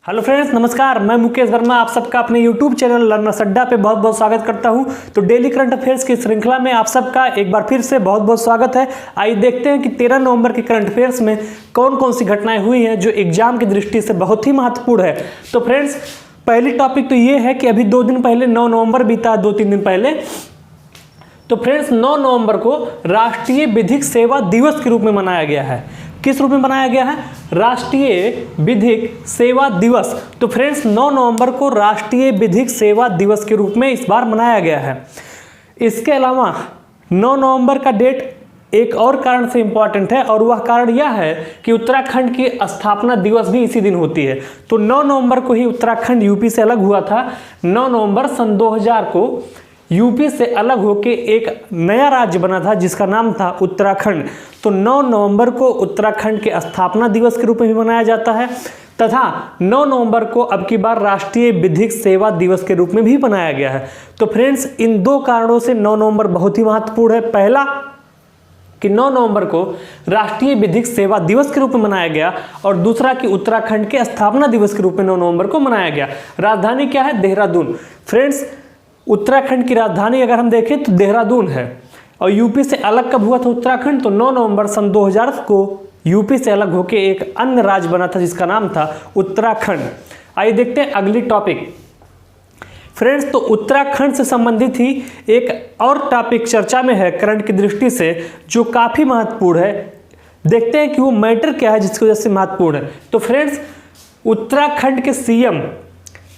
Hello friends, नमस्कार। मैं मुकेश वर्मा आप सबका अपने यूट्यूब चैनल लर्नर्स अड्डा पे बहुत बहुत स्वागत करता हूं। तो डेली करंट अफेयर्स की श्रृंखला में आप सबका एक बार फिर से बहुत बहुत स्वागत है। आइए देखते हैं कि 13 नवंबर के करंट अफेयर्स में कौन कौन सी घटनाएं हुई हैं जो एग्जाम की दृष्टि से बहुत ही महत्वपूर्ण है। तो फ्रेंड्स, पहली टॉपिक तो ये है कि अभी 2 दिन पहले 9 नवंबर बीता, 2-3 दिन पहले। तो फ्रेंड्स, 9 नवंबर को राष्ट्रीय विधिक सेवा दिवस के रूप में मनाया गया है। किस रूप में मनाया गया है? राष्ट्रीय विधिक सेवा दिवस। तो फ्रेंड्स, 9 नवंबर को राष्ट्रीय विधिक सेवा दिवस के रूप में इस बार मनाया गया है। इसके अलावा 9 नवंबर का डेट एक और कारण से इंपॉर्टेंट है, और वह कारण यह है कि उत्तराखंड की स्थापना दिवस भी इसी दिन होती है। तो 9 नवंबर को ही उत्तराखंड यूपी से अलग हुआ था। 9 नवंबर सन 2000 को यूपी से अलग होकर एक नया राज्य बना था जिसका नाम था उत्तराखंड। तो 9 नवंबर को उत्तराखंड के स्थापना दिवस के रूप में भी मनाया जाता है, तथा 9 नवंबर को अब की बार राष्ट्रीय विधिक सेवा दिवस के रूप में भी मनाया गया है। तो फ्रेंड्स, इन 2 कारणों से 9 नवंबर बहुत ही महत्वपूर्ण है। पहला कि 9 नवंबर को राष्ट्रीय विधिक सेवा दिवस के रूप में मनाया गया, और दूसरा कि उत्तराखंड के स्थापना दिवस के रूप में 9 नवंबर को मनाया गया। राजधानी क्या है? देहरादून। फ्रेंड्स, उत्तराखंड की राजधानी अगर हम देखें तो देहरादून है, और यूपी से अलग कब हुआ था उत्तराखंड? तो 9 नवंबर सन 2000 को यूपी से अलग होकर एक अन्य राज्य बना था जिसका नाम था उत्तराखंड। आइए देखते हैं अगली टॉपिक। फ्रेंड्स, तो उत्तराखंड से संबंधित ही एक और टॉपिक चर्चा में है करंट की दृष्टि से, जो काफ़ी महत्वपूर्ण है। देखते हैं कि वो मैटर क्या है जिसकी वजह से महत्वपूर्ण है। तो फ्रेंड्स, उत्तराखंड के सीएम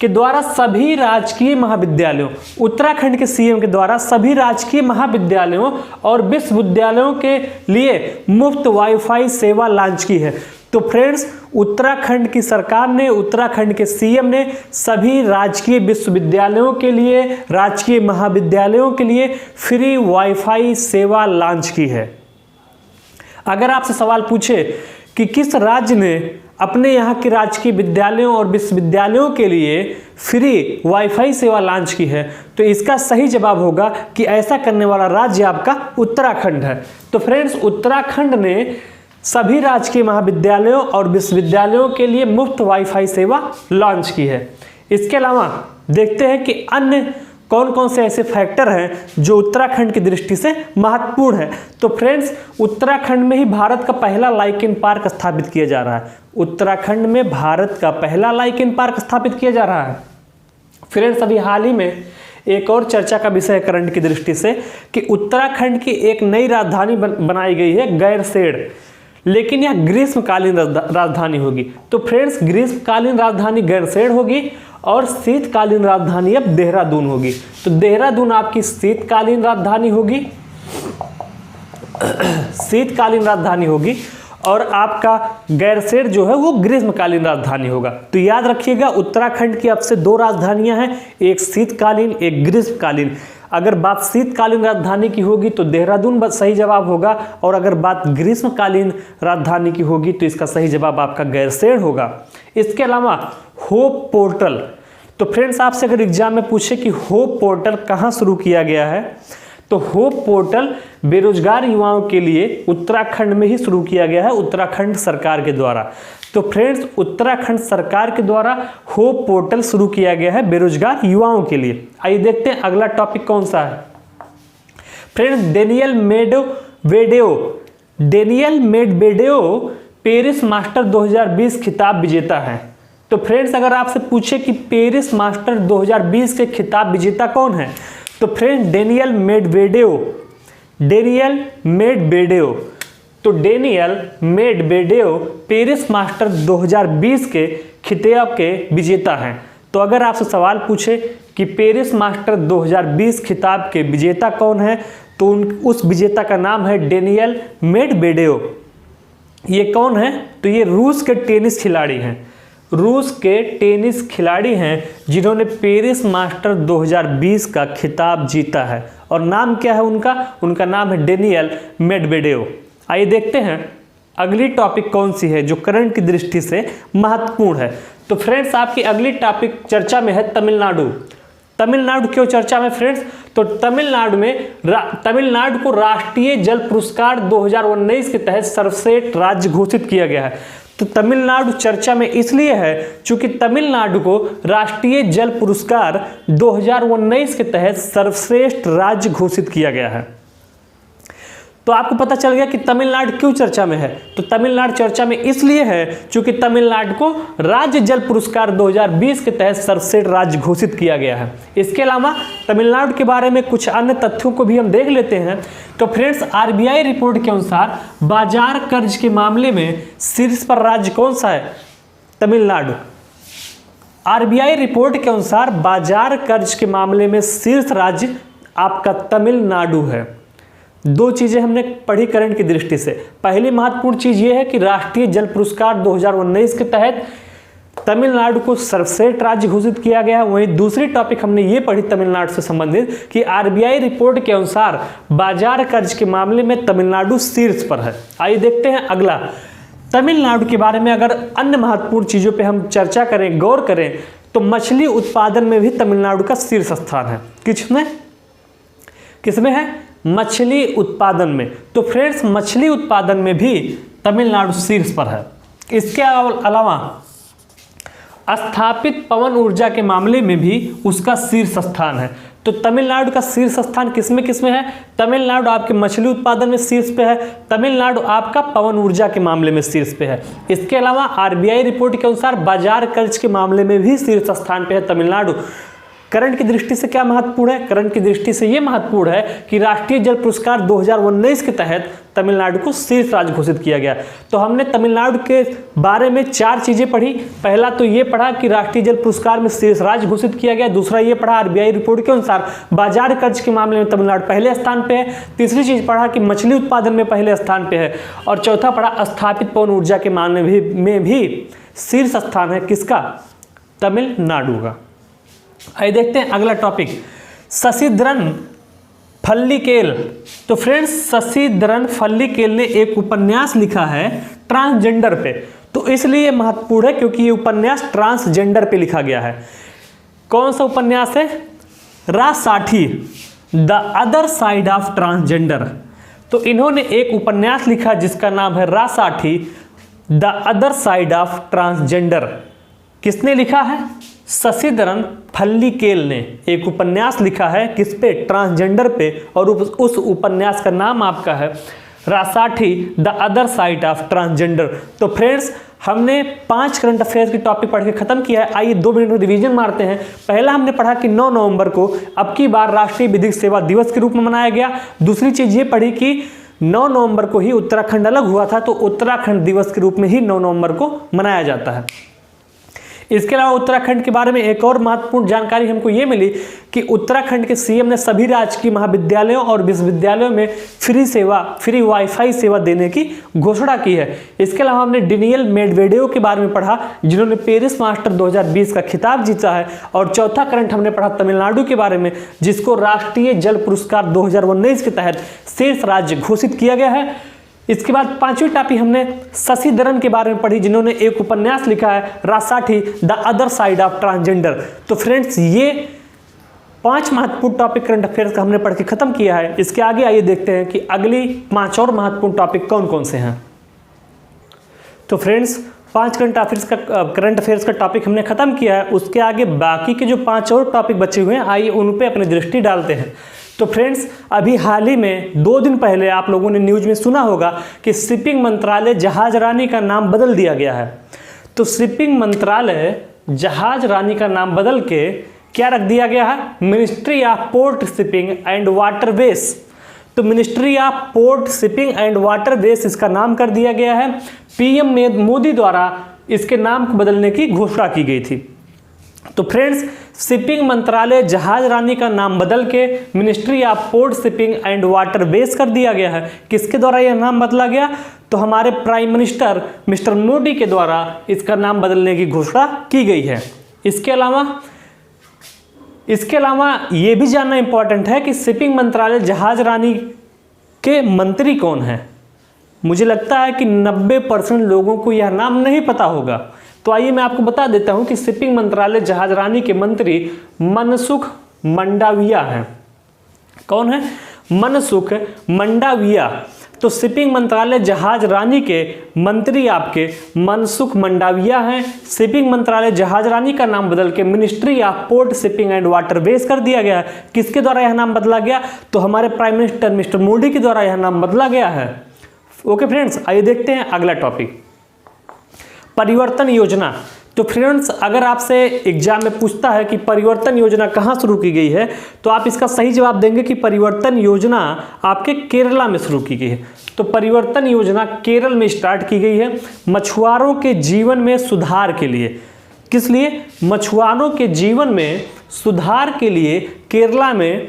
के द्वारा सभी राजकीय महाविद्यालयों, उत्तराखंड के सीएम के द्वारा सभी राजकीय महाविद्यालयों और विश्वविद्यालयों के लिए मुफ्त वाईफाई सेवा लॉन्च की है। तो फ्रेंड्स, उत्तराखंड की सरकार ने, उत्तराखंड के सीएम ने सभी राजकीय विश्वविद्यालयों के लिए, राजकीय महाविद्यालयों के लिए फ्री वाईफाई सेवा लॉन्च की है। अगर आपसे सवाल पूछे कि किस राज्य ने अपने यहाँ के राजकीय विद्यालयों और विश्वविद्यालयों के लिए फ्री वाईफाई सेवा लॉन्च की है, तो इसका सही जवाब होगा कि ऐसा करने वाला राज्य आपका उत्तराखंड है। तो फ्रेंड्स, उत्तराखंड ने सभी राजकीय महाविद्यालयों और विश्वविद्यालयों के लिए मुफ्त वाईफाई सेवा लॉन्च की है। इसके अलावा देखते हैं कि अन्य कौन कौन से ऐसे फैक्टर हैं जो उत्तराखंड की दृष्टि से महत्वपूर्ण है। तो फ्रेंड्स, उत्तराखंड में ही भारत का पहला लाइकेन पार्क स्थापित किया जा रहा है। उत्तराखंड में भारत का पहला लाइकेन पार्क स्थापित किया जा रहा है। फ्रेंड्स, अभी हाल ही में एक और चर्चा का विषय है करंट की दृष्टि से कि उत्तराखंड की एक नई राजधानी बनाई गई है, गैरसेण, लेकिन यह ग्रीष्मकालीन राजधानी होगी। तो फ्रेंड्स, ग्रीष्मकालीन राजधानी गैरसेण होगी और शीतकालीन राजधानी अब देहरादून होगी। तो देहरादून आपकी शीतकालीन राजधानी होगी, शीतकालीन राजधानी होगी, और आपका गैरसेण जो है वो ग्रीष्मकालीन राजधानी होगा। तो याद रखिएगा, उत्तराखंड की अब से 2 राजधानियां हैं, एक शीतकालीन, एक ग्रीष्मकालीन। अगर बात शीतकालीन राजधानी की होगी तो देहरादून सही जवाब होगा, और अगर बात ग्रीष्मकालीन राजधानी की होगी तो इसका सही जवाब आपका गैरसेण होगा। इसके अलावा होप पोर्टल। तो फ्रेंड्स, आपसे अगर एग्जाम में पूछे कि होप पोर्टल कहाँ शुरू किया गया है, तो होप पोर्टल बेरोजगार युवाओं के लिए उत्तराखंड में ही शुरू किया गया है, उत्तराखंड सरकार के द्वारा। तो फ्रेंड्स, उत्तराखंड सरकार के द्वारा होप पोर्टल शुरू किया गया है बेरोजगार युवाओं के लिए। आइए देखते हैं अगला टॉपिक कौन सा है। Friends, Daniel Medvedev Paris master 2020 खिताब विजेता है। तो फ्रेंड्स, अगर आपसे पूछे कि पेरिस मास्टर 2020 के खिताब विजेता कौन है, तो friends Daniel Medvedev Paris master 2020 के खिताब के विजेता हैं। तो अगर आपसे सवाल पूछे कि पेरिस मास्टर 2020 खिताब के विजेता कौन है, तो उस विजेता का नाम है डेनियल मेडवेडेव। ये कौन है? तो ये रूस के टेनिस खिलाड़ी हैं, रूस के टेनिस खिलाड़ी हैं जिन्होंने पेरिस मास्टर 2020 का खिताब जीता है। और नाम क्या है उनका? उनका नाम है डेनियल मेडवेडेव। आइए देखते हैं अगली टॉपिक कौन सी है जो करंट की दृष्टि से महत्वपूर्ण है। तो फ्रेंड्स, आपकी अगली टॉपिक चर्चा में है तमिलनाडु। तमिलनाडु क्यों चर्चा में फ्रेंड्स? तो तमिलनाडु को राष्ट्रीय जल पुरस्कार 2019 के तहत सर्वश्रेष्ठ राज्य घोषित किया गया है। तो तमिलनाडु चर्चा में इसलिए है क्योंकि तमिलनाडु को राष्ट्रीय जल पुरस्कार 2019 के तहत सर्वश्रेष्ठ राज्य घोषित किया गया है। तो आपको पता चल गया कि तमिलनाडु क्यों चर्चा में है। तो तमिलनाडु चर्चा में इसलिए है क्योंकि तमिलनाडु को राज्य जल पुरस्कार 2020 के तहत सर्वश्रेष्ठ राज्य घोषित किया गया है। इसके अलावा तमिलनाडु के बारे में कुछ अन्य तथ्यों को भी हम देख लेते हैं। तो फ्रेंड्स, आरबीआई रिपोर्ट के अनुसार बाजार कर्ज के मामले में शीर्ष पर राज्य कौन सा है? तमिलनाडु। आरबीआई रिपोर्ट के अनुसार बाजार कर्ज के मामले में शीर्ष राज्य आपका तमिलनाडु है। दो चीजें हमने पढ़ी करंट की दृष्टि से। पहली महत्वपूर्ण चीज यह है कि राष्ट्रीय जल पुरस्कार 2019 के तहत तमिलनाडु को सर्वश्रेष्ठ राज्य घोषित किया गया। वहीं दूसरी टॉपिक हमने ये पढ़ी तमिलनाडु से संबंधित कि आरबीआई रिपोर्ट के अनुसार बाजार कर्ज के मामले में तमिलनाडु शीर्ष पर है। आइए देखते हैं अगला। तमिलनाडु के बारे में अगर अन्य महत्वपूर्ण चीजों पर हम चर्चा करें, गौर करें, तो मछली उत्पादन में भी तमिलनाडु का शीर्ष स्थान है। किसमें है? मछली उत्पादन में। तो फ्रेंड्स, मछली उत्पादन में भी तमिलनाडु शीर्ष पर है। इसके अलावा स्थापित पवन ऊर्जा के मामले में भी उसका शीर्ष स्थान है। तो तमिलनाडु का शीर्ष स्थान किसमें है? तमिलनाडु आपके मछली उत्पादन में शीर्ष पे है, तमिलनाडु आपका पवन ऊर्जा के मामले में शीर्ष पे है। इसके अलावा आरबीआई रिपोर्ट के अनुसार बाजार कर्ज के मामले में भी शीर्ष स्थान पे है तमिलनाडु। करंट की दृष्टि से क्या महत्वपूर्ण है? करंट की दृष्टि से यह महत्वपूर्ण है कि राष्ट्रीय जल पुरस्कार 2019 के तहत तमिलनाडु को शीर्ष राज्य घोषित किया गया। तो हमने तमिलनाडु के बारे में 4 चीजें पढ़ी। पहला तो ये पढ़ा कि राष्ट्रीय जल पुरस्कार में शीर्ष राज्य घोषित किया गया। दूसरा ये पढ़ा आरबीआई रिपोर्ट के अनुसार बाजार कर्ज के मामले में तमिलनाडु पहले स्थान पे है। तीसरी चीज पढ़ा कि मछली उत्पादन में पहले स्थान पे है। और चौथा पढ़ा स्थापित पवन ऊर्जा के मामले में भी शीर्ष स्थान है किसका? तमिलनाडु का। आइए देखते हैं अगला टॉपिक, शशिधरन फल्लिकेल। तो फ्रेंड्स, शशिधरन फल्लिकेल ने एक उपन्यास लिखा है ट्रांसजेंडर पे। तो इसलिए महत्वपूर्ण है क्योंकि ये उपन्यास ट्रांसजेंडर पे लिखा गया है। कौन सा उपन्यास है? Rasathi, the other side of transgender. तो इन्होंने एक उपन्यास लिखा जिसका नाम है Rasathi, the other side of transgender. किसने लिखा है? शशिधरन फल्लिकेल ने एक उपन्यास लिखा है किस पे? ट्रांसजेंडर पे। और उस उपन्यास का नाम आपका है Rasathi, the other side of transgender. तो फ्रेंड्स, हमने 5 करंट अफेयर्स की टॉपिक पढ़ के खत्म किया है। आइए 2 मिनट में रिवीजन मारते हैं। पहला हमने पढ़ा कि 9 नवंबर को अब की बार राष्ट्रीय विधिक सेवा दिवस के रूप में मनाया गया। दूसरी चीज ये पढ़ी कि 9 नवंबर को ही उत्तराखंड अलग हुआ था, तो उत्तराखंड दिवस के रूप में ही 9 नवंबर को मनाया जाता है। इसके अलावा उत्तराखंड के बारे में एक और महत्वपूर्ण जानकारी हमको ये मिली कि उत्तराखंड के सीएम ने सभी राजकीय महाविद्यालयों और विश्वविद्यालयों में फ्री वाईफाई सेवा देने की घोषणा की है। इसके अलावा हमने डेनियल मेडवेडेव के बारे में पढ़ा जिन्होंने पेरिस मास्टर 2020 का खिताब जीता है। और चौथा करंट हमने पढ़ा तमिलनाडु के बारे में जिसको राष्ट्रीय जल पुरस्कार 2019 के तहत शीर्ष राज्य घोषित किया गया है। इसके बाद 5वीं टॉपिक हमने शशिधरन के बारे में पढ़ी जिन्होंने एक उपन्यास लिखा है Rasathi, the other side of transgender. तो फ्रेंड्स, ये 5 महत्वपूर्ण टॉपिक करंट अफेयर्स का हमने पढ़ के खत्म किया है। इसके आगे आइए देखते हैं कि अगली 5 और महत्वपूर्ण टॉपिक कौन कौन से हैं। तो फ्रेंड्स, 5 करंट अफेयर्स का टॉपिक हमने खत्म किया है। उसके आगे बाकी के जो 5 और टॉपिक बचे हुए हैं, आइए उन पे अपनी दृष्टि डालते हैं। तो फ्रेंड्स, अभी हाल ही में 2 दिन पहले आप लोगों ने न्यूज में सुना होगा कि शिपिंग मंत्रालय जहाज रानी का नाम बदल दिया गया है। तो शिपिंग मंत्रालय जहाज रानी का नाम बदल के क्या रख दिया गया है? Ministry of port shipping and waterways. तो ministry of port shipping and waterways इसका नाम कर दिया गया है। पीएम मोदी द्वारा इसके नाम को बदलने की घोषणा की गई थी। तो फ्रेंड्स, शिपिंग मंत्रालय जहाज रानी का नाम बदल के ministry of port shipping and waterways कर दिया गया है। किसके द्वारा यह नाम बदला गया? तो हमारे प्राइम मिनिस्टर मिस्टर मोदी के द्वारा इसका नाम बदलने की घोषणा की गई है। इसके अलावा ये भी जानना इंपॉर्टेंट है कि शिपिंग मंत्रालय जहाज रानी के मंत्री कौन है। मुझे लगता है कि 90% लोगों को यह नाम नहीं पता होगा। तो आइए मैं आपको बता देता हूं कि शिपिंग मंत्रालय जहाज रानी के मंत्री मनसुख मंडाविया हैं। कौन है? मनसुख मंडाविया। तो शिपिंग मंत्रालय जहाज रानी के मंत्री आपके मनसुख मंडाविया हैं। शिपिंग मंत्रालय जहाज रानी का नाम बदल के ministry of port shipping and waterways कर दिया गया है। किसके द्वारा यह नाम बदला गया? तो हमारे प्राइम मिनिस्टर मिस्टर मोदी के द्वारा यह नाम बदला गया है। ओके फ्रेंड्स, आइए देखते हैं अगला टॉपिक, परिवर्तन योजना। तो फ्रेंड्स, अगर आपसे एग्जाम में पूछता है कि परिवर्तन योजना कहाँ शुरू की गई है, तो आप इसका सही जवाब देंगे कि परिवर्तन योजना आपके केरला में शुरू की गई है। तो परिवर्तन योजना केरल में स्टार्ट की गई है मछुआरों के जीवन में सुधार के लिए। किस लिए? मछुआरों के जीवन में सुधार के लिए केरला में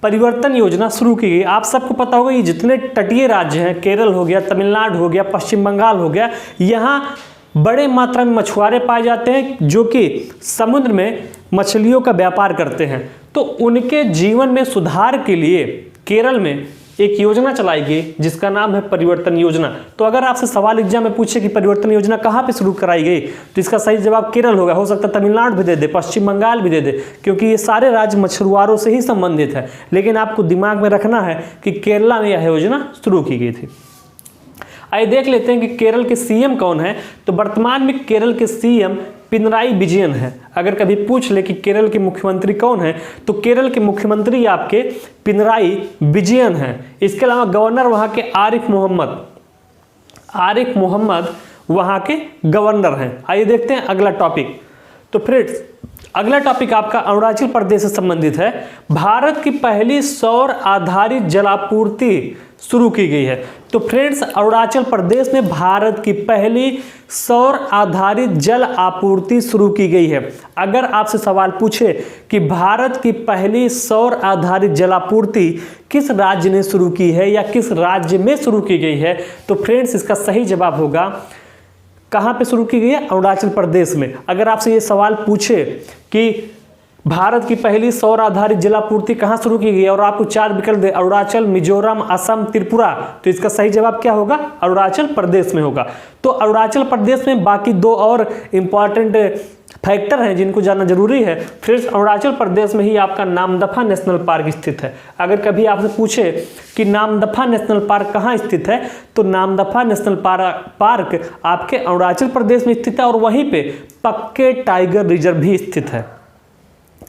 परिवर्तन योजना शुरू की गई। आप सबको पता होगा ये जितने तटीय राज्य हैं, केरल हो गया, तमिलनाडु हो गया, पश्चिम बंगाल हो गया, यहाँ बड़े मात्रा में मछुआरे पाए जाते हैं जो कि समुद्र में मछलियों का व्यापार करते हैं। तो उनके जीवन में सुधार के लिए केरल में एक योजना चलाई गई जिसका नाम है परिवर्तन योजना। तो अगर आपसे सवाल एग्जाम में पूछे कि परिवर्तन योजना कहाँ पे शुरू कराई गई, तो इसका सही जवाब केरल होगा। हो सकता है तमिलनाडु भी दे दे, पश्चिम बंगाल भी दे दे, क्योंकि ये सारे राज्य मछुआरों से ही संबंधित है। लेकिन आपको दिमाग में रखना है कि केरला में यह योजना शुरू की गई थी। आइए देख लेते हैं कि केरल के सीएम कौन है। तो वर्तमान में केरल के सीएम पिनराई विजयन है। अगर कभी पूछ ले कि केरल के मुख्यमंत्री कौन है, तो केरल के मुख्यमंत्री आपके पिनराई विजयन है। इसके अलावा गवर्नर वहां के आरिफ मोहम्मद वहां के गवर्नर हैं। आइए देखते हैं अगला टॉपिक। तो फ्रेंड्स, अगला टॉपिक आपका अरुणाचल प्रदेश से संबंधित है। भारत की पहली सौर आधारित जलापूर्ति शुरू की गई है। तो फ्रेंड्स, अरुणाचल प्रदेश में भारत की पहली सौर आधारित जल आपूर्ति शुरू की गई है। अगर आपसे सवाल पूछे कि भारत की पहली सौर आधारित जलापूर्ति किस राज्य ने शुरू की है या किस राज्य में शुरू की गई है, तो फ्रेंड्स इसका सही जवाब होगा कहाँ पे शुरू की गई है? अरुणाचल प्रदेश में। अगर आपसे ये सवाल पूछे कि भारत की पहली सौर आधारित जलापूर्ति कहाँ शुरू की गई है और आपको 4 विकल्प दे, अरुणाचल, मिजोरम, असम, त्रिपुरा, तो इसका सही जवाब क्या होगा? अरुणाचल प्रदेश में होगा। तो अरुणाचल प्रदेश में बाकी 2 और इंपॉर्टेंट फैक्टर हैं जिनको जानना जरूरी है। फ्रेंड्स, अरुणाचल प्रदेश में ही आपका नामदफा नेशनल पार्क स्थित है। अगर कभी आपसे पूछे कि नामदफा नेशनल पार्क कहाँ स्थित है, तो नामदफा नेशनल पार्क आपके अरुणाचल प्रदेश में स्थित है और वहीं पे पक्के टाइगर रिजर्व भी स्थित है।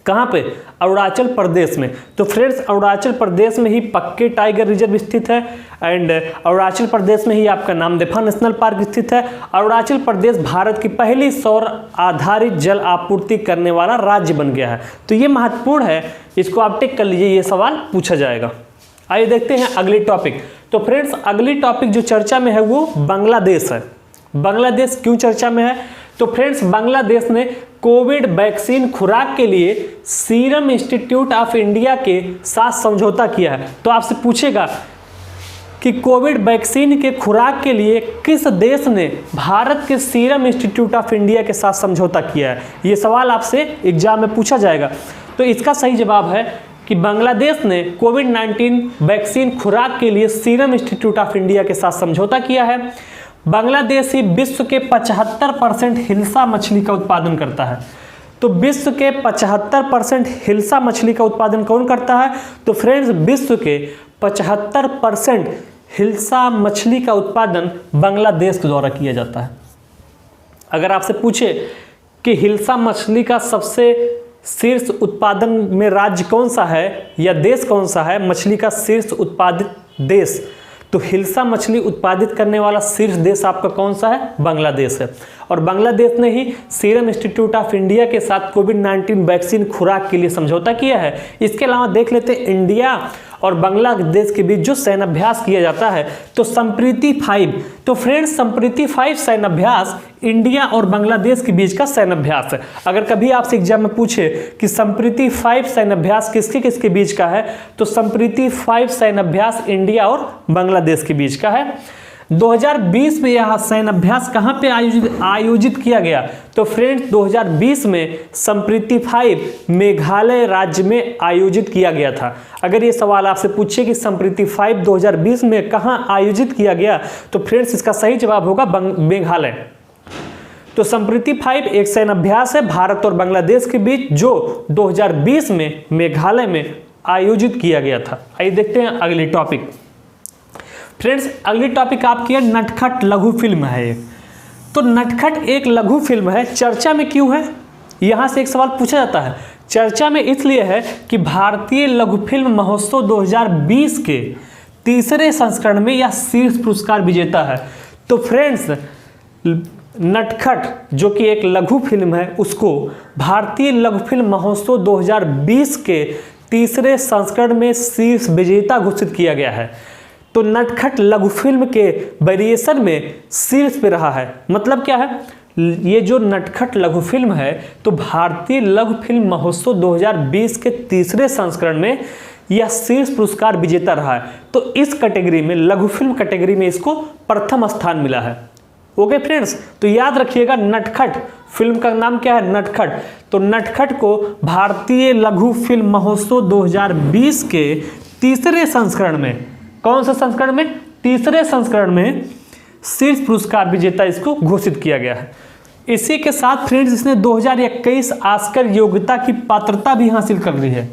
कहाँ पे? अरुणाचल प्रदेश में। तो फ्रेंड्स, अरुणाचल प्रदेश में ही पक्के टाइगर रिजर्व स्थित है एंड अरुणाचल प्रदेश में ही आपका नामदफा नेशनल पार्क स्थित है। अरुणाचल प्रदेश भारत की पहली सौर आधारित जल आपूर्ति करने वाला राज्य बन गया है। तो ये महत्वपूर्ण है, इसको आप टिक कर लीजिए, ये सवाल पूछा जाएगा। आइए देखते हैं अगली टॉपिक। तो फ्रेंड्स, अगली टॉपिक जो चर्चा में है वो बांग्लादेश है। बांग्लादेश क्यों चर्चा में है? तो फ्रेंड्स, बांग्लादेश ने कोविड वैक्सीन खुराक के लिए सीरम इंस्टीट्यूट ऑफ इंडिया के साथ समझौता किया है। तो आपसे पूछेगा कि कोविड वैक्सीन के खुराक के लिए किस देश ने भारत के सीरम इंस्टीट्यूट ऑफ इंडिया के साथ समझौता किया है, ये सवाल आपसे एग्जाम में पूछा जाएगा। तो इसका सही जवाब है कि बांग्लादेश ने कोविड-19 वैक्सीन खुराक के लिए सीरम इंस्टीट्यूट ऑफ इंडिया के साथ समझौता किया है। बांग्लादेश ही विश्व के 75% हिल्सा मछली का उत्पादन करता है। तो विश्व के 75% हिल्सा मछली का उत्पादन कौन करता है? तो फ्रेंड्स, विश्व के 75% हिल्सा मछली का उत्पादन बांग्लादेश के द्वारा किया जाता है। अगर आपसे पूछे कि हिल्सा मछली का सबसे शीर्ष उत्पादन में राज्य कौन सा है या देश कौन सा है, मछली का शीर्ष उत्पादित देश, तो हिल्सा मछली उत्पादित करने वाला शीर्ष देश आपका कौन सा है? बांग्लादेश है। और बांग्लादेश ने ही सीरम इंस्टीट्यूट ऑफ इंडिया के साथ कोविड-19 वैक्सीन खुराक के लिए समझौता किया है। इसके अलावा देख लेते हैं इंडिया और बांग्लादेश के बीच जो सैन्य अभ्यास किया जाता है, तो संप्रीति 5। तो फ्रेंड्स, संप्रीति 5 सैन्य अभ्यास इंडिया और बांग्लादेश के बीच का सैन्य अभ्यास है। अगर कभी आपसे एग्जाम में पूछे कि संप्रीति 5 सैन्य अभ्यास किसके किसके बीच का है, तो संप्रीति 5 सैन्य अभ्यास इंडिया और बांग्लादेश के बीच का है। 2020 में यह सैन्य अभ्यास कहाँ पे आयोजित किया गया? तो फ्रेंड्स, 2020 में संप्रीति 5 मेघालय राज्य में आयोजित किया गया था। अगर ये सवाल आपसे पूछे कि संप्रीति 5 2020 में कहाँ आयोजित किया गया, तो फ्रेंड्स इसका सही जवाब होगा मेघालय। तो संप्रीति 5 एक सैन्य अभ्यास है भारत और बांग्लादेश के बीच जो 2020 में मेघालय में आयोजित किया गया था। आइए देखते हैं अगली टॉपिक। फ्रेंड्स अगली टॉपिक आपकी है नटखट लघु फिल्म है एक। तो नटखट एक लघु फिल्म है, चर्चा में क्यों है, यहाँ से एक सवाल पूछा जाता है। चर्चा में इसलिए है कि भारतीय लघु फिल्म महोत्सव 2020 के तीसरे संस्करण में यह शीर्ष पुरस्कार विजेता है। तो फ्रेंड्स नटखट जो कि एक लघु फिल्म है उसको भारतीय लघु फिल्म महोत्सव 2020 के तीसरे संस्करण में शीर्ष विजेता घोषित किया गया है। तो नटखट लघु फिल्म के वेरिएशन में शीर्ष पे रहा है। मतलब क्या है, ये जो नटखट लघु फिल्म है तो भारतीय लघु फिल्म महोत्सव 2020 के तीसरे संस्करण में यह शीर्ष पुरस्कार विजेता रहा है। तो इस कैटेगरी में, लघु फिल्म कैटेगरी में इसको प्रथम स्थान मिला है। ओके फ्रेंड्स, तो याद रखिएगा नटखट फिल्म का नाम क्या है, नटखट। तो नटखट को भारतीय लघु फिल्म महोत्सव 2020 के तीसरे संस्करण में, कौन सा संस्करण में, तीसरे संस्करण में शीर्ष पुरस्कार विजेता इसको घोषित किया गया है। इसी के साथ फ्रेंड्स इसने 2021 ऑस्कर योग्यता की पात्रता भी हासिल कर ली है।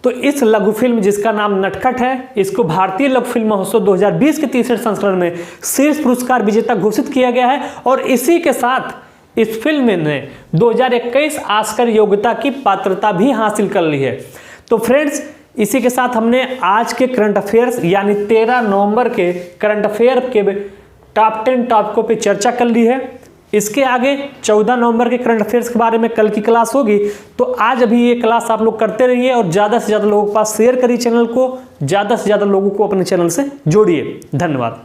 तो इस लघु फिल्म जिसका नाम नटखट है, इसको भारतीय लघु फिल्म महोत्सव 2020 के तीसरे संस्करण में शीर्ष पुरस्कार विजेता घोषित किया गया है। और इसी के साथ इस फिल्म ने 2021 ऑस्कर योग्यता की पात्रता भी हासिल कर ली है। तो फ्रेंड्स इसी के साथ हमने आज के करंट अफेयर्स यानी 13 नवंबर के करंट अफेयर के टॉप 10 टॉपिकों पे चर्चा कर ली है। इसके आगे 14 नवंबर के करंट अफेयर्स के बारे में कल की क्लास होगी। तो आज अभी ये क्लास आप लोग करते रहिए और ज़्यादा से ज़्यादा लोगों के पास शेयर करिए चैनल को, ज़्यादा से ज़्यादा लोगों को अपने चैनल से जोड़िए। धन्यवाद।